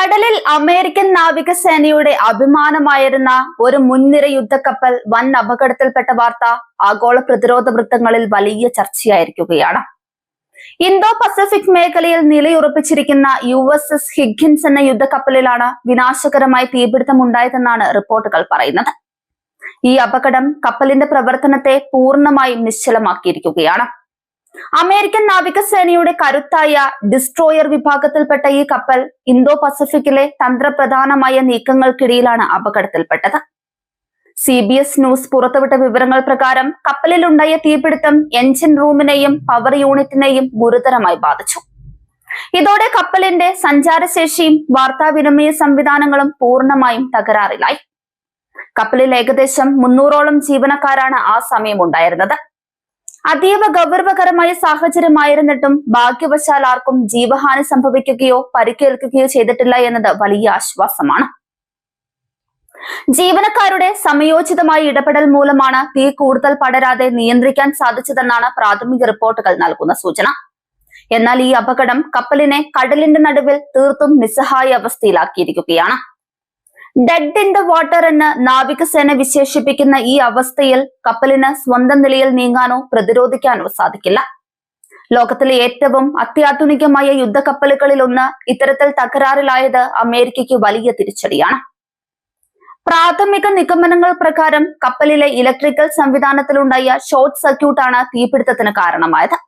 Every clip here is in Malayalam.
കടലിൽ അമേരിക്കൻ നാവികസേനയുടെ അഭിമാനമായിരുന്ന ഒരു മുൻനിര യുദ്ധക്കപ്പൽ വൻ അപകടത്തിൽപ്പെട്ട വാർത്ത ആഗോള പ്രതിരോധ വൃത്തങ്ങളിൽ വലിയ ചർച്ചയായിരിക്കുകയാണ്. ഇന്തോ പസഫിക് മേഖലയിൽ നിലയുറപ്പിച്ചിരിക്കുന്ന USS ഹിഗിൻസ് എന്ന യുദ്ധക്കപ്പലിലാണ് വിനാശകരമായ തീപിടുത്തമുണ്ടായതെന്നാണ് റിപ്പോർട്ടുകൾ പറയുന്നത്. ഈ അപകടം കപ്പലിന്റെ പ്രവർത്തനത്തെ പൂർണ്ണമായും നിശ്ചലമാക്കിയിരിക്കുകയാണ്. അമേരിക്കൻ നാവികസേനയുടെ കരുത്തായ ഡിസ്ട്രോയർ വിഭാഗത്തിൽപ്പെട്ട ഈ കപ്പൽ ഇന്തോ പസഫിക്കിലെ തന്ത്രപ്രധാനമായ നീക്കങ്ങൾക്കിടയിലാണ് അപകടത്തിൽപ്പെട്ടത്. CBS ന്യൂസ് പുറത്തുവിട്ട വിവരങ്ങൾ പ്രകാരം കപ്പലിലുണ്ടായ തീപിടുത്തം എഞ്ചിൻ റൂമിനെയും പവർ യൂണിറ്റിനെയും ഗുരുതരമായി ബാധിച്ചു. ഇതോടെ കപ്പലിന്റെ സഞ്ചാരശേഷിയും വാർത്താവിനിമയ സംവിധാനങ്ങളും പൂർണ്ണമായും തകരാറിലായി. കപ്പലിൽ ഏകദേശം 300ഓളം ജീവനക്കാരാണ് ആ സമയം ഉണ്ടായിരുന്നത്. അതീവ ഗൗരവകരമായ സാഹചര്യമായിരുന്നിട്ടും ഭാഗ്യവശാൽ ആർക്കും ജീവഹാനി സംഭവിക്കുകയോ പരിക്കേൽക്കുകയോ ചെയ്തിട്ടില്ല എന്നത് വലിയ ആശ്വാസമാണ്. ജീവനക്കാരുടെ സമയോചിതമായ ഇടപെടൽ മൂലമാണ് തീ കൂടുതൽ പടരാതെ നിയന്ത്രിക്കാൻ സാധിച്ചതെന്നാണ് പ്രാഥമിക റിപ്പോർട്ടുകൾ നൽകുന്ന സൂചന. എന്നാൽ ഈ അപകടം കപ്പലിനെ കടലിന്റെ നടുവിൽ തീർത്തും നിസ്സഹായ അവസ്ഥയിലാക്കിയിരിക്കുകയാണ്. ഡെഡ് ഇൻ ദ വാട്ടർ എന്ന് നാവികസേന വിശേഷിപ്പിക്കുന്ന ഈ അവസ്ഥയിൽ കപ്പലിന് സ്വന്തം നിലയിൽ നീങ്ങാനോ പ്രതിരോധിക്കാനോ സാധിക്കില്ല. ലോകത്തിലെ ഏറ്റവും അത്യാധുനികമായ യുദ്ധക്കപ്പലുകളിലൊന്ന് ഇത്തരത്തിൽ തകരാറിലായത് അമേരിക്കയ്ക്ക് വലിയ തിരിച്ചടിയാണ്. പ്രാഥമിക നിഗമനങ്ങൾ പ്രകാരം കപ്പലിലെ ഇലക്ട്രിക്കൽ സംവിധാനത്തിലുണ്ടായ ഷോർട്ട് സർക്യൂട്ടാണ് തീപിടുത്തത്തിന് കാരണമായത്.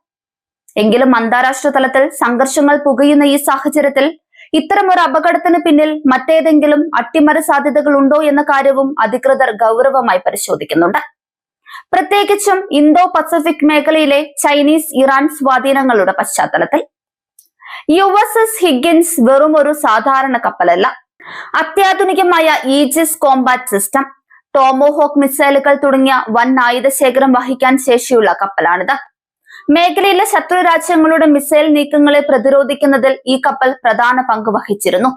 എങ്കിലും അന്താരാഷ്ട്ര തലത്തിൽ സംഘർഷങ്ങൾ പുകയുന്ന ഈ സാഹചര്യത്തിൽ ഇത്തരമൊരു അപകടത്തിന് പിന്നിൽ മറ്റേതെങ്കിലും അട്ടിമറി സാധ്യതകൾ ഉണ്ടോ എന്ന കാര്യവും അധികൃതർ ഗൗരവമായി പരിശോധിക്കുന്നുണ്ട്. പ്രത്യേകിച്ചും ഇന്തോ പസഫിക് മേഖലയിലെ ചൈനീസ് ഇറാൻ സ്വാധീനങ്ങളുടെ പശ്ചാത്തലത്തിൽ. USS ഹിഗിൻസ് വെറും ഒരു സാധാരണ കപ്പലല്ല. അത്യാധുനികമായ ഈജിസ് കോംബാറ്റ് സിസ്റ്റം, ടോമോഹോക്ക് മിസൈലുകൾ തുടങ്ങിയ വൻ ആയുധശേഖരം വഹിക്കാൻ ശേഷിയുള്ള കപ്പലാണിത്. മേഖലയിലെ ശത്രു രാജ്യങ്ങളുടെ മിസൈൽ നീക്കങ്ങളെ പ്രതിരോധിക്കുന്നതിൽ ഈ കപ്പൽ പ്രധാന പങ്ക് വഹിച്ചിരുന്നു.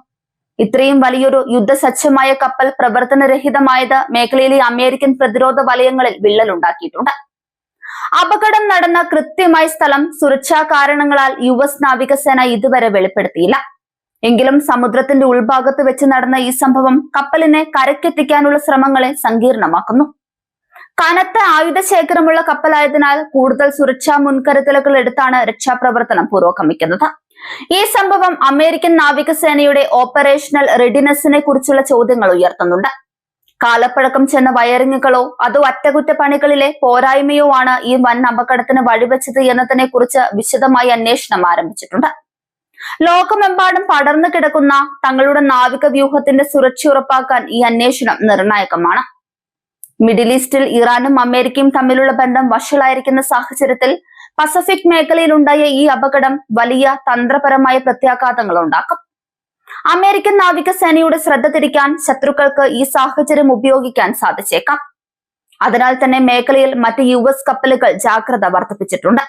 ഇത്രയും വലിയൊരു യുദ്ധസജ്ജമായ കപ്പൽ പ്രവർത്തനരഹിതമായത് മേഖലയിലെ അമേരിക്കൻ പ്രതിരോധ വലയങ്ങളിൽ വിള്ളലുണ്ടാക്കിയിട്ടുണ്ട്. അപകടം നടന്ന കൃത്യമായ സ്ഥലം സുരക്ഷാ കാരണങ്ങളാൽ US നാവികസേന ഇതുവരെ വെളിപ്പെടുത്തിയില്ല. എങ്കിലും സമുദ്രത്തിന്റെ ഉൾഭാഗത്ത് വെച്ച് നടന്ന ഈ സംഭവം കപ്പലിനെ കരക്കെത്തിക്കാനുള്ള ശ്രമങ്ങളെ സങ്കീർണമാക്കുന്നു. കനത്ത ആയുധശേഖരമുള്ള കപ്പലായതിനാൽ കൂടുതൽ സുരക്ഷാ മുൻകരുതലുകൾ എടുത്താണ് രക്ഷാപ്രവർത്തനം പുരോഗമിക്കുന്നത്. ഈ സംഭവം അമേരിക്കൻ നാവികസേനയുടെ ഓപ്പറേഷണൽ റെഡിനെസിനെ കുറിച്ചുള്ള ചോദ്യങ്ങൾ ഉയർത്തുന്നുണ്ട്. കാലപ്പഴക്കം ചെന്ന വയറിങ്ങുകളോ അതോ അറ്റകുറ്റപ്പണികളിലെ പോരായ്മയോ ആണ് ഈ വൻ അപകടത്തിന് വഴിവെച്ചത് എന്നതിനെ കുറിച്ച് വിശദമായി അന്വേഷണം ആരംഭിച്ചിട്ടുണ്ട്. ലോകമെമ്പാടും പടർന്നു കിടക്കുന്ന തങ്ങളുടെ നാവിക വ്യൂഹത്തിന്റെ സുരക്ഷ ഉറപ്പാക്കാൻ ഈ അന്വേഷണം നിർണായകമാണ്. മിഡിൽ ഈസ്റ്റിൽ ഇറാനും അമേരിക്കയും തമ്മിലുള്ള ബന്ധം വഷളായിരിക്കുന്ന സാഹചര്യത്തിൽ പസഫിക് മേഖലയിൽ ഉണ്ടായ ഈ അപകടം വലിയ തന്ത്രപരമായ പ്രത്യാഘാതങ്ങൾ ഉണ്ടാക്കും. അമേരിക്കൻ നാവികസേനയുടെ ശ്രദ്ധ തിരിക്കാൻ ശത്രുക്കൾക്ക് ഈ സാഹചര്യം ഉപയോഗിക്കാൻ സാധിച്ചേക്കാം. അതിനാൽ തന്നെ മേഖലയിൽ മറ്റ് US കപ്പലുകൾ ജാഗ്രത വർദ്ധിപ്പിച്ചിട്ടുണ്ട്.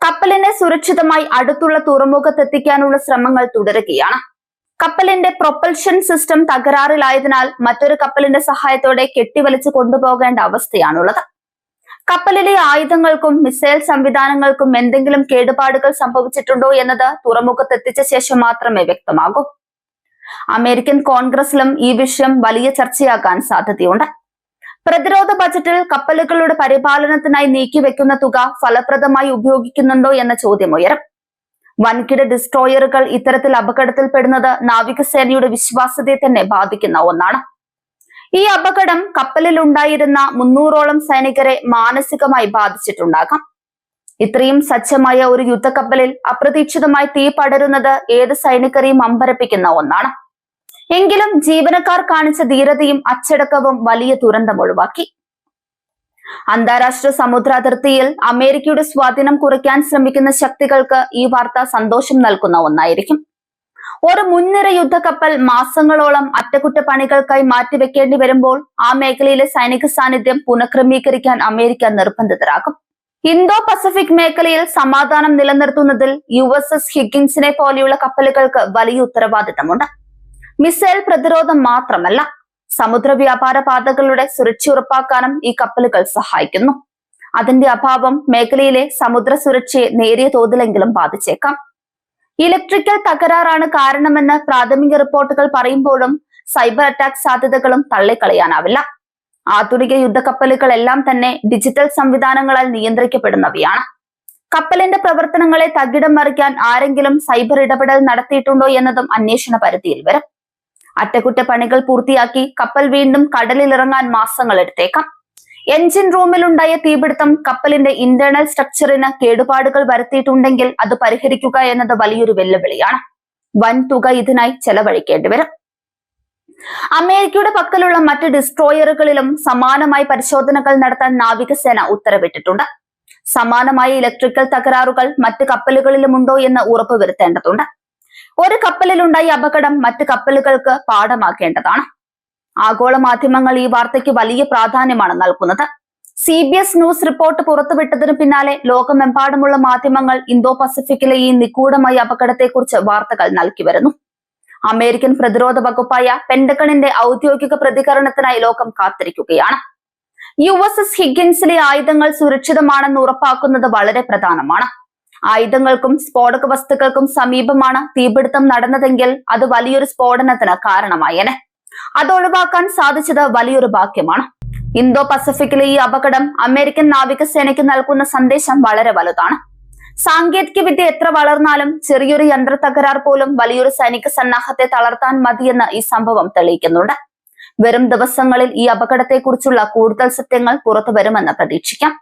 കപ്പലിനെ സുരക്ഷിതമായി അടുത്തുള്ള തുറമുഖത്തെത്തിക്കാനുള്ള ശ്രമങ്ങൾ തുടരുകയാണ്. കപ്പലിന്റെ പ്രൊപ്പൽഷൻ സിസ്റ്റം തകരാറിലായതിനാൽ മറ്റൊരു കപ്പലിന്റെ സഹായത്തോടെ കെട്ടിവലിച്ചു കൊണ്ടുപോകേണ്ട അവസ്ഥയാണുള്ളത്. കപ്പലിലെ ആയുധങ്ങൾക്കും മിസൈൽ സംവിധാനങ്ങൾക്കും എന്തെങ്കിലും കേടുപാടുകൾ സംഭവിച്ചിട്ടുണ്ടോ എന്നത് തുറമുഖത്തെത്തിച്ച ശേഷം മാത്രമേ വ്യക്തമാകൂ. അമേരിക്കൻ കോൺഗ്രസിലും ഈ വിഷയം വലിയ ചർച്ചയാകാൻ സാധ്യതയുണ്ട്. പ്രതിരോധ ബജറ്റിൽ കപ്പലുകളുടെ പരിപാലനത്തിനായി നീക്കിവെക്കുന്ന തുക ഫലപ്രദമായി ഉപയോഗിക്കുന്നുണ്ടോ എന്ന ചോദ്യം ഉയരും. വൻകിട ഡിസ്ട്രോയറുകൾ ഇത്തരത്തിൽ അപകടത്തിൽപ്പെടുന്നത് നാവികസേനയുടെ വിശ്വാസ്യതയെ തന്നെ ബാധിക്കുന്ന ഒന്നാണ്. ഈ അപകടം കപ്പലിൽ ഉണ്ടായിരുന്ന 300ഓളം സൈനികരെ മാനസികമായി ബാധിച്ചിട്ടുണ്ടാകാം. ഇത്രയും സജ്ജമായ ഒരു യുദ്ധക്കപ്പലിൽ അപ്രതീക്ഷിതമായി തീ പടരുന്നത് ഏത് സൈനികരെയും അമ്പരപ്പിക്കുന്ന ഒന്നാണ്. എങ്കിലും ജീവനക്കാർ കാണിച്ച ധീരതയും അച്ചടക്കവും വലിയ ദുരന്തം ഒഴിവാക്കി. അന്താരാഷ്ട്ര സമുദ്ര അതിർത്തിയിൽ അമേരിക്കയുടെ സ്വാധീനം കുറയ്ക്കാൻ ശ്രമിക്കുന്ന ശക്തികൾക്ക് ഈ വാർത്ത സന്തോഷം നൽകുന്ന ഒന്നായിരിക്കും. ഒരു മുൻനിര യുദ്ധക്കപ്പൽ മാസങ്ങളോളം അറ്റകുറ്റപ്പണികൾക്കായി മാറ്റിവെക്കേണ്ടി വരുമ്പോൾ ആ മേഖലയിലെ സൈനിക സാന്നിധ്യം പുനഃക്രമീകരിക്കാൻ അമേരിക്ക നിർബന്ധിതരാകും. ഇന്തോ പസഫിക് മേഖലയിൽ സമാധാനം നിലനിർത്തുന്നതിൽ USS ഹിഗിൻസിനെ പോലെയുള്ള കപ്പലുകൾക്ക് വലിയ ഉത്തരവാദിത്തമുണ്ട്. മിസൈൽ പ്രതിരോധം മാത്രമല്ല, സമുദ്ര വ്യാപാര പാതകളുടെ സുരക്ഷ ഉറപ്പാക്കാനും ഈ കപ്പലുകൾ സഹായിക്കുന്നു. അതിന്റെ അഭാവം മേഖലയിലെ സമുദ്ര സുരക്ഷയെ നേരിയ തോതിലെങ്കിലും ബാധിച്ചേക്കാം. ഇലക്ട്രിക്കൽ തകരാറാണ് കാരണമെന്ന് പ്രാഥമിക റിപ്പോർട്ടുകൾ പറയുമ്പോഴും സൈബർ അറ്റാക്ക് സാധ്യതകളും തള്ളിക്കളയാനാവില്ല. ആധുനിക യുദ്ധക്കപ്പലുകളെല്ലാം തന്നെ ഡിജിറ്റൽ സംവിധാനങ്ങളാൽ നിയന്ത്രിക്കപ്പെടുന്നവയാണ്. കപ്പലിന്റെ പ്രവർത്തനങ്ങളെ തകിടം മറിക്കാൻ ആരെങ്കിലും സൈബർ ഇടപെടൽ നടത്തിയിട്ടുണ്ടോ എന്നതും അന്വേഷണ പരിധിയിൽ വരും. അറ്റകുറ്റപ്പണികൾ പൂർത്തിയാക്കി കപ്പൽ വീണ്ടും കടലിലിറങ്ങാൻ മാസങ്ങൾ എടുത്തേക്കാം. എഞ്ചിൻ റൂമിലുണ്ടായ തീപിടുത്തം കപ്പലിന്റെ ഇന്റേണൽ സ്ട്രക്ചറിന് കേടുപാടുകൾ വരുത്തിയിട്ടുണ്ടെങ്കിൽ അത് പരിഹരിക്കുക എന്നത് വലിയൊരു വെല്ലുവിളിയാണ്. വൻ തുക ഇതിനായി ചെലവഴിക്കേണ്ടി വരും. അമേരിക്കയുടെ പക്കലുള്ള മറ്റ് ഡിസ്ട്രോയറുകളിലും സമാനമായി പരിശോധനകൾ നടത്താൻ നാവികസേന ഉത്തരവിട്ടിട്ടുണ്ട്. സമാനമായ ഇലക്ട്രിക്കൽ തകരാറുകൾ മറ്റ് കപ്പലുകളിലുമുണ്ടോ എന്ന് ഉറപ്പുവരുത്തേണ്ടതുണ്ട്. ഒരു കപ്പലിലുണ്ടായ അപകടം മറ്റ് കപ്പലുകൾക്ക് പാഠമാക്കേണ്ടതാണ്. ആഗോള മാധ്യമങ്ങൾ ഈ വാർത്തയ്ക്ക് വലിയ പ്രാധാന്യമാണ് നൽകുന്നത്. CBS ന്യൂസ് റിപ്പോർട്ട് പുറത്തുവിട്ടതിനു പിന്നാലെ ലോകമെമ്പാടുമുള്ള മാധ്യമങ്ങൾ ഇന്തോ പസഫിക്കിലെ ഈ നിഗൂഢമായ അപകടത്തെക്കുറിച്ച് വാർത്തകൾ നൽകി വരുന്നു. അമേരിക്കൻ പ്രതിരോധ വകുപ്പായ പെന്റഗണിന്റെ ഔദ്യോഗിക പ്രതികരണത്തിനായി ലോകം കാത്തിരിക്കുകയാണ്. USS ഹിഗിൻസിലെ ആയുധങ്ങൾ സുരക്ഷിതമാണെന്ന് ഉറപ്പാക്കുന്നത് വളരെ പ്രധാനമാണ്. ആയുധങ്ങൾക്കും സ്ഫോടക വസ്തുക്കൾക്കും സമീപമാണ് തീപിടുത്തം നടന്നതെങ്കിൽ അത് വലിയൊരു സ്ഫോടനത്തിന് കാരണമായേനെ. അത് ഒഴിവാക്കാൻ സാധിച്ചത് വലിയൊരു ഭാഗ്യമാണ്. ഇന്തോ പസഫിക്കിലെ ഈ അപകടം അമേരിക്കൻ നാവികസേനയ്ക്ക് നൽകുന്ന സന്ദേശം വളരെ വലുതാണ്. സാങ്കേതിക വിദ്യ എത്ര വളർന്നാലും ചെറിയൊരു യന്ത്ര തകരാർ പോലും വലിയൊരു സൈനിക സന്നാഹത്തെ തളർത്താൻ മതിയെന്ന് ഈ സംഭവം തെളിയിക്കുന്നുണ്ട്. വരും ദിവസങ്ങളിൽ ഈ അപകടത്തെക്കുറിച്ചുള്ള കൂടുതൽ സത്യങ്ങൾ പുറത്തു വരുമെന്ന് പ്രതീക്ഷിക്കാം.